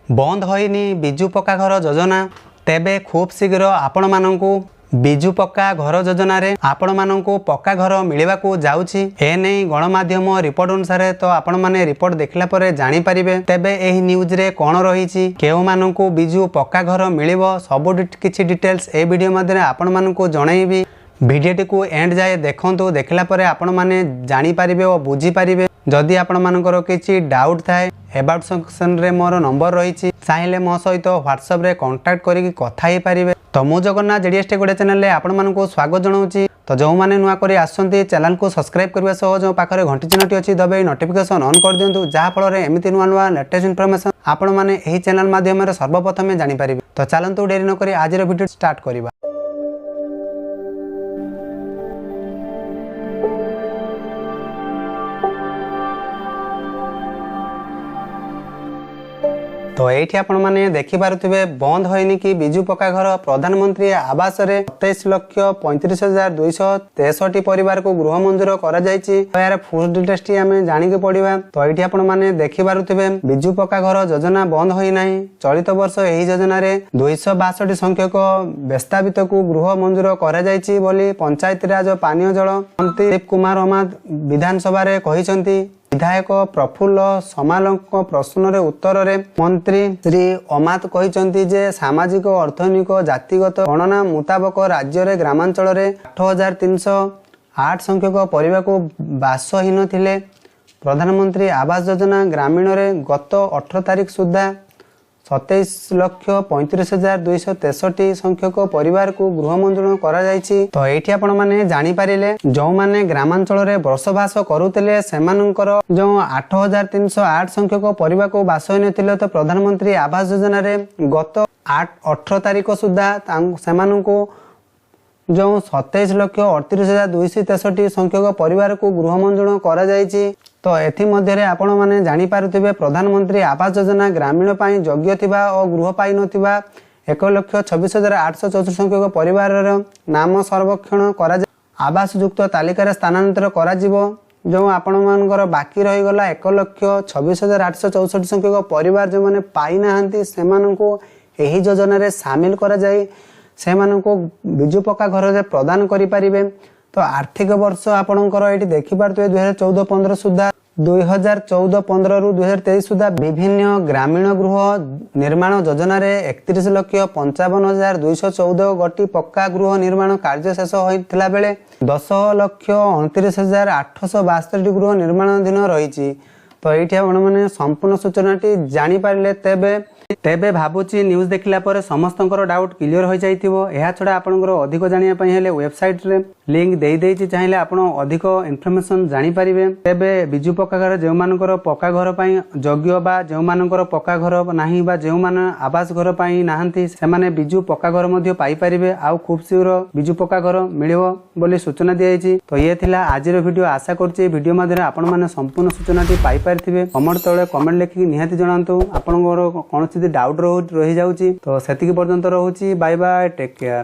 बंद होइनी बिजु पक्का घर योजना। तेबे खूब शीघ्र आपण मानंकु बिजु पक्का घर योजना रे आपण मानंकु पक्का घर मिलवा को जाउछि। ए नै गणमाध्यम रिपोर्ट अनुसार तो आपण माने रिपोर्ट देखला परे जानि परिबे। तेबे एही न्यूज रे कोन रहिछि, केउ मानंकु बिजु पक्का घर मिलिबो, सब किछि डिटेल्स ए वीडियो माध्यम आपण मानंकु जणाइबी। भिडियोटी को एंड जाए देखंतु, देखला परे आपण माने जानि परिबे और बुझी परिबे। जदि आपण मानकर किछि डाउट थाए अबाउट सेक्शन रे मोर नंबर रहिछि, चाहिले मो सहित व्हाट्सएप रे कांटेक्ट करिकि कथा हे परिबे। तो मु जगन्नाथ जेडीएस टेक चैनल रे आपण मानकु स्वागत जणाउछि। तो जो माने नुआ करी आसंती चैनल को सब्सक्राइब करबा सह जो पाखरे घंटी चिन्हटी अछि दबे नोटिफिकेशन ऑन कर दियंतु, जहा फल रे एमिति नुआ नुआ लेटेस्ट इन्फॉर्मेशन आपण माने एही चैनल माध्यम रे सर्वप्रथम जानि परिबे। तो चलंतु देरी न करी आज रो वीडियो स्टार्ट करिबा। तो ये आपण मैंने देखि पारुथिबे बंद होइनी कि बिजु पक्का घर प्रधानमंत्री आवास रे 27,35,263 परिवार को गृह मंजूर करा जायछि। तो यार फुल डिटेल्स टी हमें जानि के पड़िबा। तो ये आपण मैंने देखि पारुथिबे बिजु पक्का घर योजना बंद होई नाही। चलित वर्ष एही योजना रे 262 संख्यक प्रस्तावित को गृह मंजूर करा जायछि बोली पंचायत राज पानीय जल मंत्री दीप कुमार अमात विधानसभा रे कहिसंती। विधायक प्रफुल्ल समालोक प्रश्न रे उत्तर रे मंत्री श्री अमात कहिसंती जे सामाजिक अर्थनैतिक जातिगत गणना मुताबक राज्य रे ग्रामांचल रे 8,308 संख्यक परिवार को बासहीन थिले। प्रधानमंत्री आवास योजना ग्रामीण रे गत 18 तारीख सुधा 27,35,263 संख्यक परिवार को गृह मंजूर करा जायछि। तो एठी आपण माने जानि पारिले जो माने ग्रामांचल रे बसवास करूतिले सेमानकर जो 8,308 संख्यक परिवार को बासहीन थिले। तो प्रधानमंत्री आवास योजना रे गत 18 तारीख सुधा सेमाननको जो 27,38,263 संख्यक परिवार को गृह मंजूर करा जायछि। तो एथि मध्य आपण माने जानि पारुथिबे प्रधानमंत्री आवास योजना ग्रामीण पाई योग्य थिबा और गृह पाई नथिबा 1,26,864 संख्यक परिवार नाम सर्वेक्षण करा आवास युक्त तालिका स्थानांतर करा जिवो। जो आपण मानकर बाकी रही गला 1,26,864 संख्यक परिवार जो माने पाई नाहंती सेमाननको एही योजना रे शामिल करा जाय, सेमाननको बिजु पक्का घर रे प्रदान करि परिबे। तो आर्थिक वर्ष आपणकर एठी देखि पारतुबे 2014-15 सुधा 2014-15 रु 2023 सुधा विभिन्न ग्रामीण गृह निर्माण योजना रे 31,55,214 गोटी पक्का गृह निर्माण कार्य शेष होइतला बेले 10,29,862 गृह निर्माणाधीन रहिछि। तो एठी आपण माने संपूर्ण सूचनाटी जानि पारिले तेबे भाबुची न्यूज देखला पर समस्तंकर डाउट क्लियर हो जाइथिबो। एहा छडा आपनकर अधिक जानिया पई हेले वेबसाइट रे लिंक देई देइछि, चाहिले आपण अधिक इन्फॉर्मेशन जानि परिबे। तेबे बिजु पक्का घर जे मानकर पक्का घर पई योग्य बा जे मानकर पक्का घर नाही बा जे मान आवास घर पई नाहंती से माने बिजु पक्का घर मध्ये पाई परिबे। आ खूब शीघ्र बिजु पक्का घर मिलिबो बोली सूचना दियाइछि। तो ये थिला आजिर वीडियो। आशा करछि वीडियो माध्यम आपण माने संपूर्ण सूचनाटी पाई पारथिबे। कमेंट तळे कमेंट लेखि निहाती जणांतु आपनकर कोन डाउट रही जाउची। तो सेतिकी पर्यंत रहूची। Bye bye, take care.